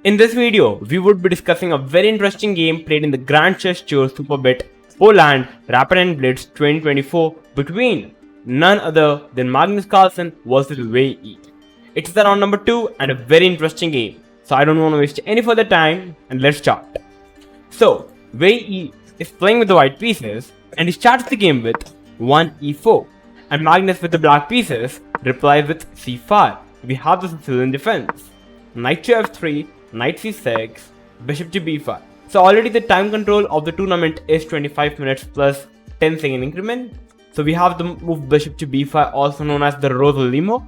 In this video, we would be discussing a very interesting game played in the Grand Chess Tour Superbit Poland Rapid and Blitz 2024 between none other than Magnus Carlsen versus Wei Yi. It's the round number 2 and a very interesting game, so I don't want to waste any further time and let's start. So, Wei Yi is playing with the white pieces and he starts the game with 1 e4, and Magnus with the black pieces replies with c5. We have the Sicilian defense. Knight to f3, knight c6, bishop to b5. So already the time control of the tournament is 25 minutes plus 10-second increment. So we have the move bishop to b5, also known as the Rosolimo.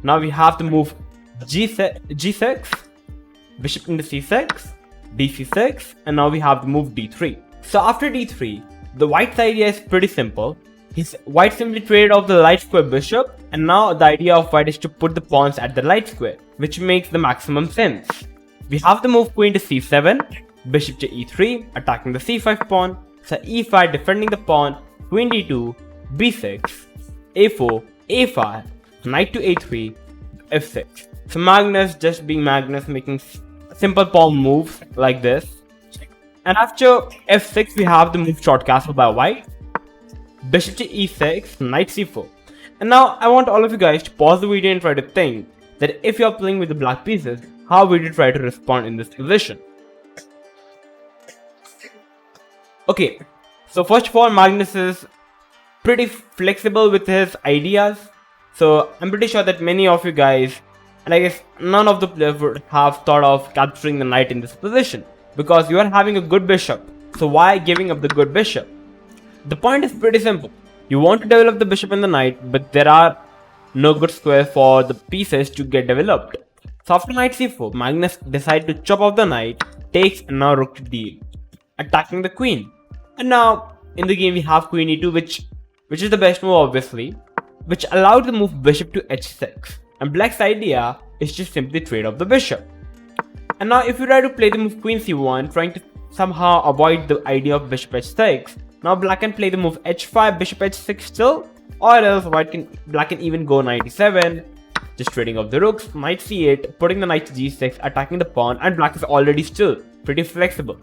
Now we have to move g6, bishop into c6, dc6, and now we have the move d3. So after d3, the white's idea is pretty simple. White simply traded off the light square bishop, and now the idea of white is to put the pawns at the light square, which makes the maximum sense. We have the move queen to c7, bishop to e3, attacking the c5 pawn, so e5 defending the pawn, queen d2, b6, a4, a5, knight to a3, f6. So Magnus just being Magnus, making simple pawn moves like this. And after f6 we have the move short castle by white, bishop to e6, knight c4. And now I want all of you guys to pause the video and try to think that if you are playing with the black pieces, how would you try to respond in this position? Okay, so first of all, Magnus is pretty flexible with his ideas. So I'm pretty sure that many of you guys, and I guess none of the players would have thought of capturing the knight in this position, because you are having a good bishop. So why giving up the good bishop? The point is pretty simple. You want to develop the bishop and the knight, but there are no good squares for the pieces to get developed. So after knight c4, Magnus decides to chop off the knight, takes, and now rook to d8, attacking the queen. And now in the game we have queen e2, which is the best move obviously, which allowed the move bishop to h6. And black's idea is just simply trade off the bishop. And now if you try to play the move queen c1, trying to somehow avoid the idea of bishop h6, now black can play the move h5, bishop h6 still, or else black can even go knight e7, just trading off the rooks, knight c8, putting the knight to g6, attacking the pawn, and black is already still pretty flexible.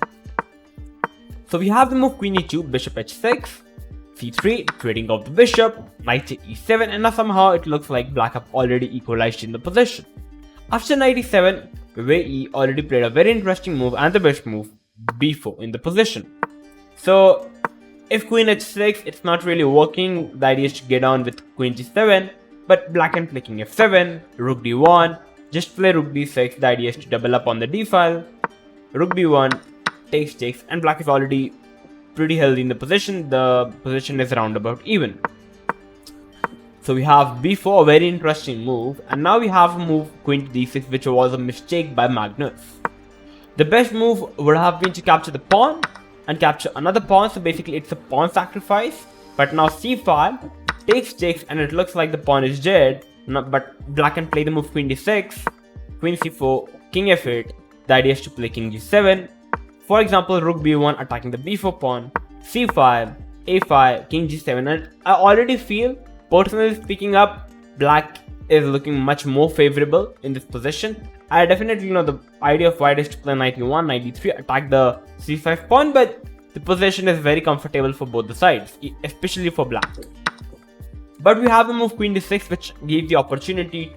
So we have the move queen e2, bishop h6, c3, trading off the bishop, knight to e7, and now somehow it looks like black have already equalized in the position. After knight e7, Wei Yi already played a very interesting move and the best move, b4 in the position. So if queen h6, it's not really working. The idea is to get on with queen g7, but black can play king f7, rook d1, just play rook d6. The idea is to double up on the d file, rook b1, takes, and black is already pretty healthy in the position. The position is roundabout even. So we have b4, a very interesting move, and now we have a move queen to d6, which was a mistake by Magnus. The best move would have been to capture the pawn and capture another pawn, so basically it's a pawn sacrifice. But now c5 takes, and it looks like the pawn is dead. But black can play the move queen d6, queen c4, king f8. The idea is to play king g7. For example, rook b1 attacking the b4 pawn, c5, a5, king g7. And I already feel, personally speaking up, black is looking much more favorable in this position. I definitely know the idea of white is to play knight e1, knight e3, attack the c5 pawn, but the position is very comfortable for both the sides, especially for black. But we have the move queen d6, which gave the opportunity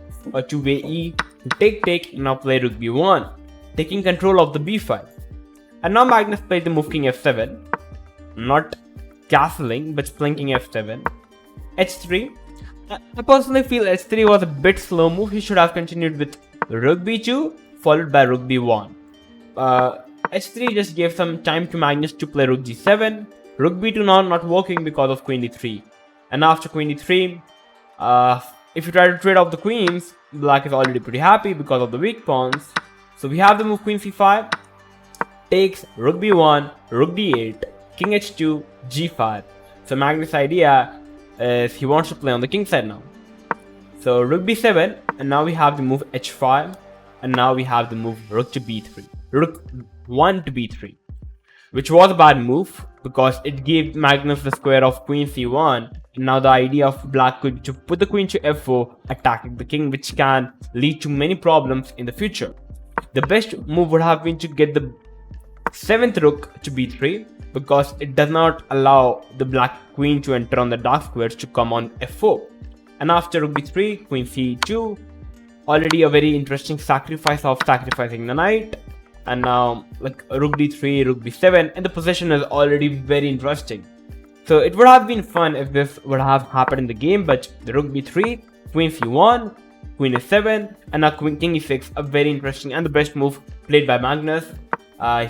to Wei Yi to take, now play rook b1, taking control of the b file. And now Magnus played the move king f7, not castling, but playing king f7, h3. I personally feel h3 was a bit slow move. He should have continued with rook b2 followed by rook b1. h3 just gave some time to Magnus to play rook g7. Rook b2 now not working because of queen d3. And after queen d3, if you try to trade off the queens, black is already pretty happy because of the weak pawns. So we have the move queen c5, takes, rook b1, rook d8, king h2, g5. So Magnus' idea is he wants to play on the king side now. So rook b7, and now we have the move h5, and now we have the move rook to b3, rook 1 to b3, which was a bad move because it gave Magnus the square of queen c1. And now the idea of black could be to put the queen to f4, attacking the king, which can lead to many problems in the future. the best move would have been to get the 7th rook to b3, because it does not allow the black queen to enter on the dark squares to come on f4. And after rook b3, queen c2, already a very interesting sacrifice of sacrificing the knight. And now like rook d3, rook b7, and the position is already very interesting. So it would have been fun if this would have happened in the game, but the rook b3, queen c1, queen a7, and now king e6, a very interesting and the best move played by Magnus.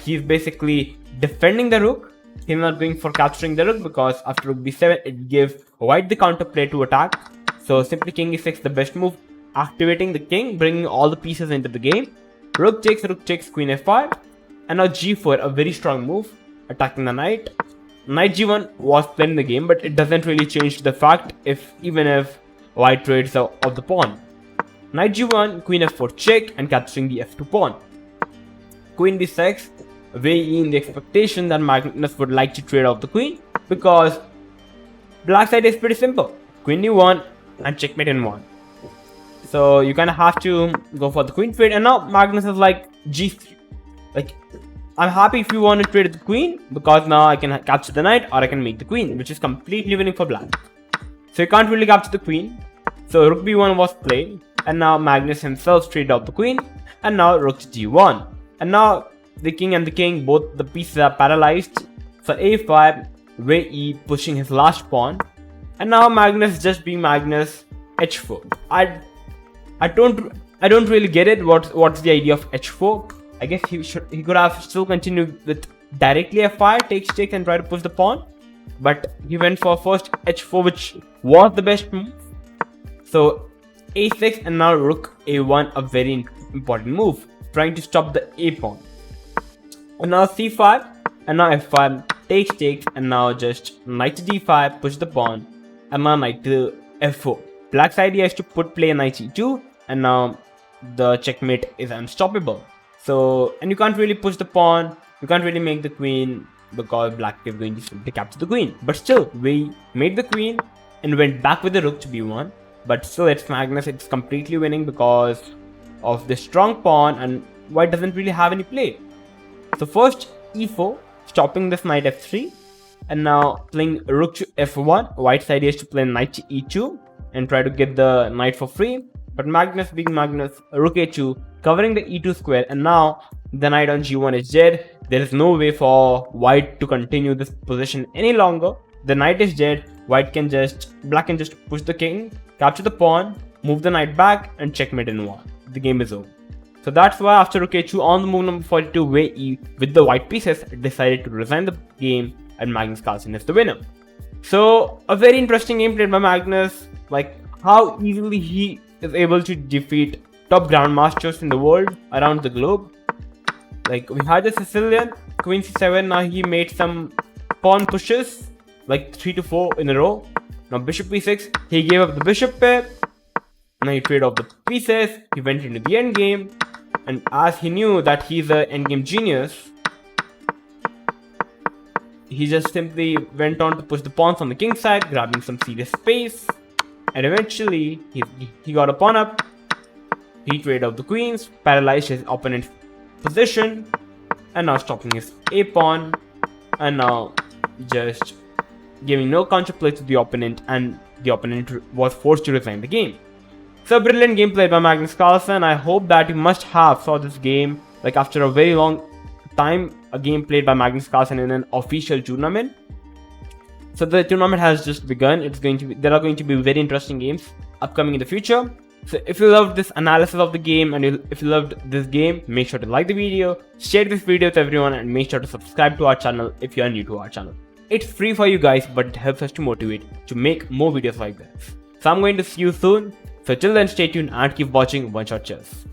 He's basically defending the rook. He's not going for capturing the rook, because after rook b7, it gives white the counterplay to attack. So simply king e6, the best move, activating the king, bringing all the pieces into the game. Rook takes, queen f5, and now g4, a very strong move, attacking the knight. Knight g1 was played in the game, but it doesn't really change the fact even if white trades of the pawn. Knight g1, queen f4 check, and capturing the f2 pawn. Queen d6, Wei Yi in the expectation that Magnus would like to trade off the queen, because black side is pretty simple. Queen d1 and checkmate in 1. So you kind of have to go for the queen trade, and now Magnus is like g3. Like, I'm happy if you want to trade the queen, because now I can capture the knight or I can make the queen, which is completely winning for black. So you can't really capture the queen. So rook b1 was played, and now Magnus himself traded off the queen, and now rook to g1. And now the king and the king, both the pieces are paralyzed. For a5, Wei Yi pushing his last pawn, and now Magnus just being Magnus, h4. I don't really get it. What's the idea of h4? I guess he could have still continued with directly f5, takes, and try to push the pawn, but he went for first h4, which was the best move. So a6, and now rook a1, a very important move, trying to stop the a pawn. And now c5, and now f5, takes, and now just knight to d5, push the pawn, and now knight to f4. Black's idea is to play knight e2, and now the checkmate is unstoppable. So, and you can't really push the pawn, you can't really make the queen, because black is going to simply capture the queen. But still, we made the queen and went back with the rook to b1. But still, it's Magnus, it's completely winning because of the strong pawn, and white doesn't really have any play. So first e4, stopping this knight f3, and now playing rook to f1. White's idea is to play knight to e2 and try to get the knight for free. But Magnus being Magnus, rook a2, covering the e2 square, and now the knight on g1 is dead. There is no way for white to continue this position any longer. The knight is dead. Black can just push the king, capture the pawn, move the knight back, and checkmate in 1. The game is over. So that's why after rook a2 on the move number 42, Wei Yi with the white pieces decided to resign the game, and Magnus Carlsen is the winner. So a very interesting game played by Magnus, like how easily he is able to defeat top grandmasters in the world around the globe. Like we had the Sicilian, queen c7, now he made some pawn pushes, like 3 to 4 in a row. Now bishop b6, he gave up the bishop pair, now he traded off the pieces, he went into the endgame, and as he knew that he's an endgame genius, he just simply went on to push the pawns on the king side, grabbing some serious space, and eventually he got a pawn up, he traded off the queens, paralyzed his opponent's position, and now stopping his a pawn, and now just giving no counterplay to the opponent, and the opponent was forced to resign the game. So brilliant game played by Magnus Carlsen. I hope that you must have saw this game, like after a very long time, a game played by Magnus Carlsen in an official tournament. So the tournament has just begun. There are going to be very interesting games upcoming in the future. So if you loved this analysis of the game, and if you loved this game, make sure to like the video, share this video with everyone, and make sure to subscribe to our channel if you are new to our channel. It's free for you guys, but it helps us to motivate to make more videos like this. So I'm going to see you soon. So till then, stay tuned and keep watching Oneshot Chess.